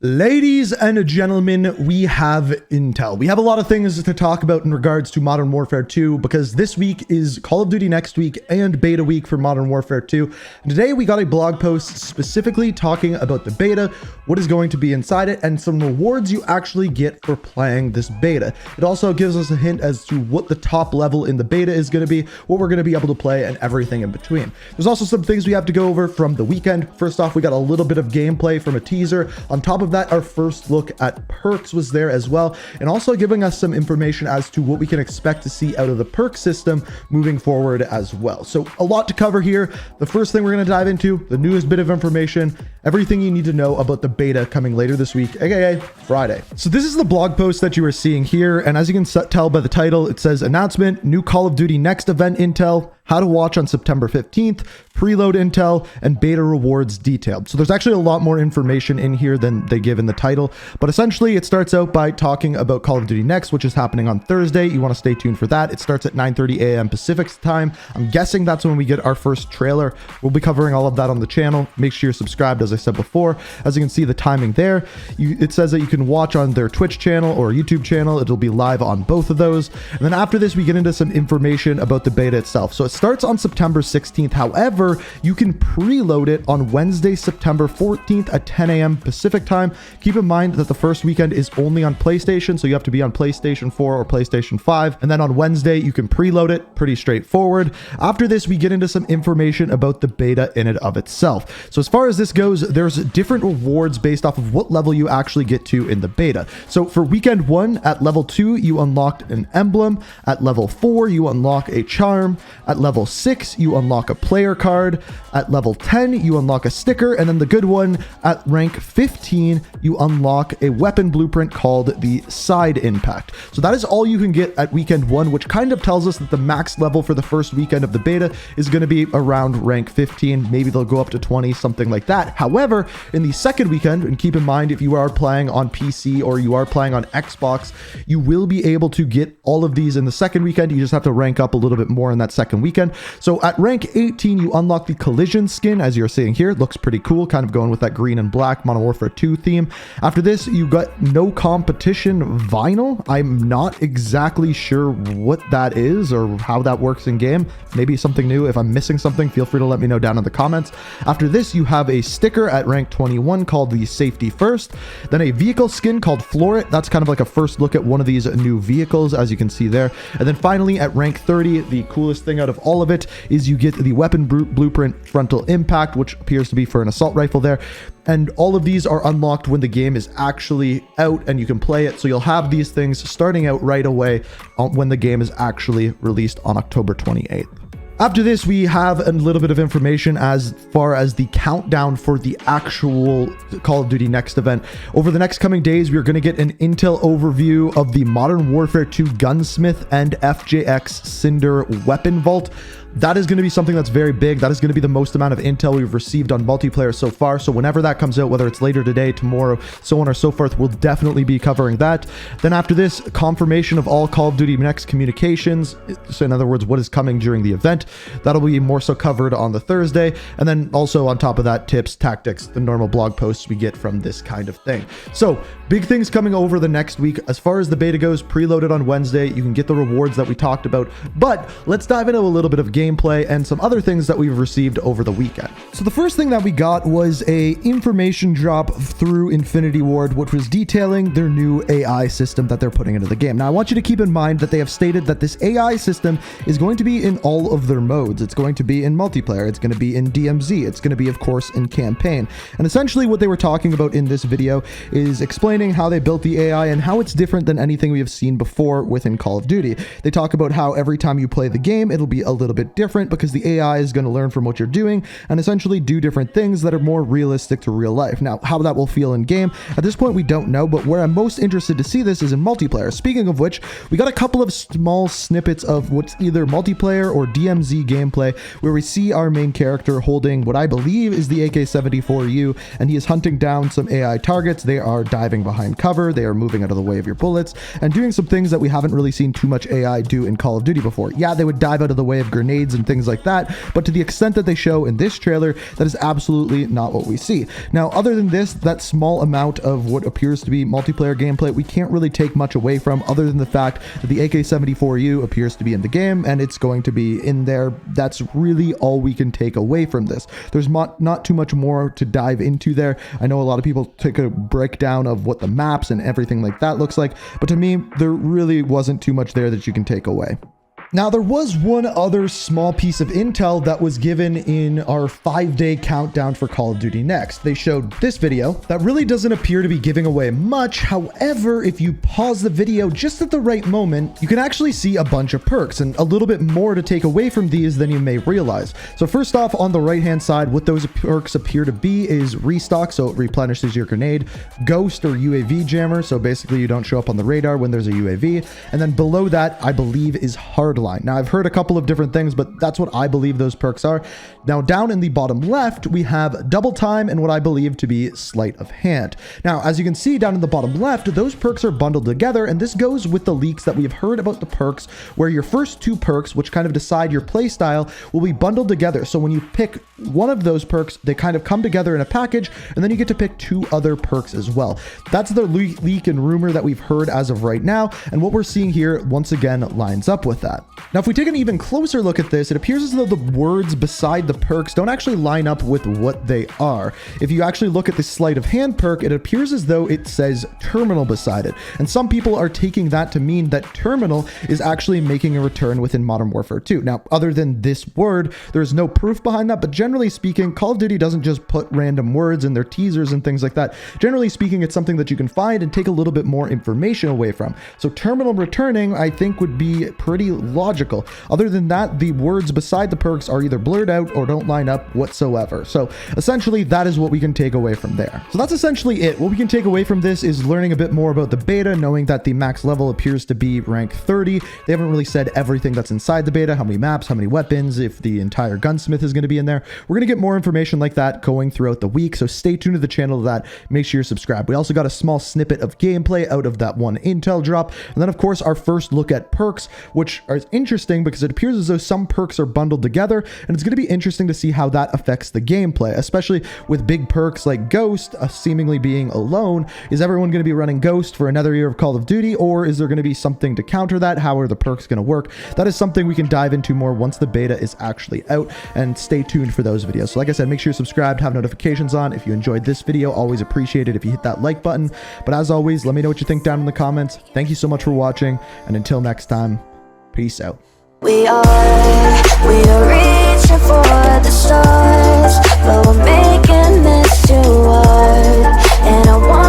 Ladies and gentlemen, we have intel. We have a lot of things to talk about in regards to Modern Warfare 2 because this week is Call of Duty Next Week and beta week for Modern Warfare 2. And today we got a blog post specifically talking about the beta, what is going to be inside it, and some rewards you actually get for playing this beta. It also gives us a hint as to what the top level in the beta is going to be, what we're going to be able to play, and everything in between. There's also some things we have to go over from the weekend. First off, we got a little bit of gameplay from a teaser. On top of that, our first look at perks was there as well, and also giving us some information as to what we can expect to see out of the perk system moving forward as well. So a lot to cover here. The first thing we're going to dive into, the newest bit of information, everything you need to know about the beta coming later this week, aka Friday. So this is the blog post that you are seeing here, and as you can tell by the title, it says announcement, new Call of Duty Next event intel, how to watch on September 15th, preload intel, and beta rewards detailed. So there's actually a lot more information in here than they give in the title, but essentially it starts out by talking about Call of Duty Next, which is happening on Thursday. You want to stay tuned for that. It starts at 9:30 a.m. Pacific time. I'm guessing that's when we get our first trailer. We'll be covering all of that on the channel. Make sure you're subscribed, as I said before. As you can see, the timing there, it says that you can watch on their Twitch channel or YouTube channel. It'll be live on both of those. And then after this, we get into some information about the beta itself. So it starts on September 16th. However, you can preload it on Wednesday, September 14th at 10 a.m. Pacific time. Keep in mind that the first weekend is only on PlayStation, so you have to be on PlayStation 4 or PlayStation 5. And then on Wednesday, you can preload it. Pretty straightforward. After this, we get into some information about the beta in and of itself. So as far as this goes, there's different rewards based off of what level you actually get to in the beta. So for weekend 1, at level 2, you unlocked an emblem. At level 4, you unlock a charm. At level 6, you unlock a player card. At level 10, you unlock a sticker. And then the good one, at rank 15, you unlock a weapon blueprint called the Side Impact. So that is all you can get at weekend 1, which kind of tells us that the max level for the first weekend of the beta is going to be around rank 15. Maybe they'll go up to 20, something like that. However, in the second weekend, and keep in mind, if you are playing on PC or you are playing on Xbox, you will be able to get all of these in the second weekend. You just have to rank up a little bit more in that second weekend. So at rank 18, you unlock the Collision skin, as you're seeing here. It looks pretty cool, kind of going with that green and black Modern Warfare 2 theme. After this, you got No Competition Vinyl. I'm not exactly sure what that is or how that works in game. Maybe something new. If I'm missing something, feel free to let me know down in the comments. After this, you have a sticker at rank 21 called the Safety First. Then a vehicle skin called Floor It. That's kind of like a first look at one of these new vehicles, as you can see there. And then finally, at rank 30, the coolest thing out of all of it is you get the weapon blueprint Frontal Impact, which appears to be for an assault rifle there. And all of these are unlocked when the game is actually out and you can play it. So you'll have these things starting out right away when the game is actually released on October 28th. After this, we have a little bit of information as far as the countdown for the actual Call of Duty Next event. Over the next coming days, we're going to get an intel overview of the Modern Warfare 2 Gunsmith and FJX Cinder weapon vault. That is going to be something that's very big. That is going to be the most amount of intel we've received on multiplayer so far. So whenever that comes out, whether it's later today, tomorrow, so on or so forth, we'll definitely be covering that. Then after this, confirmation of all Call of Duty Next communications. So in other words, what is coming during the event. That'll be more so covered on the Thursday. And then also on top of that, tips, tactics, the normal blog posts we get from this kind of thing. So big things coming over the next week. As far as the beta goes, preloaded on Wednesday. You can get the rewards that we talked about. But let's dive into a little bit of gameplay and some other things that we've received over the weekend. So the first thing that we got was a information drop through Infinity Ward, which was detailing their new AI system that they're putting into the game. Now I want you to keep in mind that they have stated that this AI system is going to be in all of their modes. It's going to be in multiplayer, it's going to be in DMZ, it's going to be of course in campaign. And essentially what they were talking about in this video is explaining how they built the AI and how it's different than anything we have seen before within Call of Duty. They talk about how every time you play the game, it'll be a little bit different because the AI is going to learn from what you're doing and essentially do different things that are more realistic to real life. Now, how that will feel in game, at this point we don't know, but where I'm most interested to see this is in multiplayer. Speaking of which, we got a couple of small snippets of what's either multiplayer or DMZ DMZ gameplay where we see our main character holding what I believe is the AK-74U, and he is hunting down some AI targets. They are diving behind cover, they are moving out of the way of your bullets, and doing some things that we haven't really seen too much AI do in Call of Duty before. Yeah, they would dive out of the way of grenades and things like that, but to the extent that they show in this trailer, that is absolutely not what we see. Now, other than this, that small amount of what appears to be multiplayer gameplay, we can't really take much away from, other than the fact that the AK-74U appears to be in the game and it's going to be in there. That's really all we can take away from this. There's not too much more to dive into there. I know a lot of people take a breakdown of what the maps and everything like that looks like, but to me, there really wasn't too much there that you can take away. Now, there was one other small piece of intel that was given in our 5-day countdown for Call of Duty Next. They showed this video that really doesn't appear to be giving away much. However, if you pause the video just at the right moment, you can actually see a bunch of perks and a little bit more to take away from these than you may realize. So first off, on the right-hand side, what those perks appear to be is restock, so it replenishes your grenade, ghost or UAV jammer, so basically you don't show up on the radar when there's a UAV, and then below that, I believe, is hardline. Now, I've heard a couple of different things, but that's what I believe those perks are. Now, down in the bottom left, we have double time and what I believe to be sleight of hand. Now, as you can see down in the bottom left, those perks are bundled together, and this goes with the leaks that we've heard about the perks, where your first two perks, which kind of decide your play style, will be bundled together. So when you pick one of those perks, they kind of come together in a package, and then you get to pick two other perks as well. That's the leak and rumor that we've heard as of right now, and what we're seeing here, once again, lines up with that. Now, if we take an even closer look at this, it appears as though the words beside the perks don't actually line up with what they are. If you actually look at the sleight of hand perk, it appears as though it says terminal beside it. And some people are taking that to mean that terminal is actually making a return within Modern Warfare 2. Now, other than this word, there's no proof behind that, but generally speaking, Call of Duty doesn't just put random words in their teasers and things like that. Generally speaking, it's something that you can find and take a little bit more information away from. So terminal returning, I think, would be pretty logical. Other than that, the words beside the perks are either blurred out or don't line up whatsoever. So essentially, that is what we can take away from there. So that's essentially it. What we can take away from this is learning a bit more about the beta, knowing that the max level appears to be rank 30. They haven't really said everything that's inside the beta, how many maps, how many weapons, if the entire gunsmith is going to be in there. We're going to get more information like that going throughout the week, so stay tuned to the channel to that. Make sure you're subscribed. We also got a small snippet of gameplay out of that one intel drop, and then of course our first look at perks, which are interesting because it appears as though some perks are bundled together, and it's going to be interesting to see how that affects the gameplay, especially with big perks like Ghost seemingly being alone. Is everyone going to be running Ghost for another year of Call of Duty, or is there going to be something to counter that? How are the perks going to work? That is something we can dive into more once the beta is actually out, and stay tuned for those videos. So like I said, make sure you're subscribed, have notifications on. If you enjoyed this video, always appreciate it if you hit that like button. But as always, let me know what you think down in the comments. Thank you so much for watching, and until next time, peace out. We are reaching for the stars, but we're making this too hard, and I want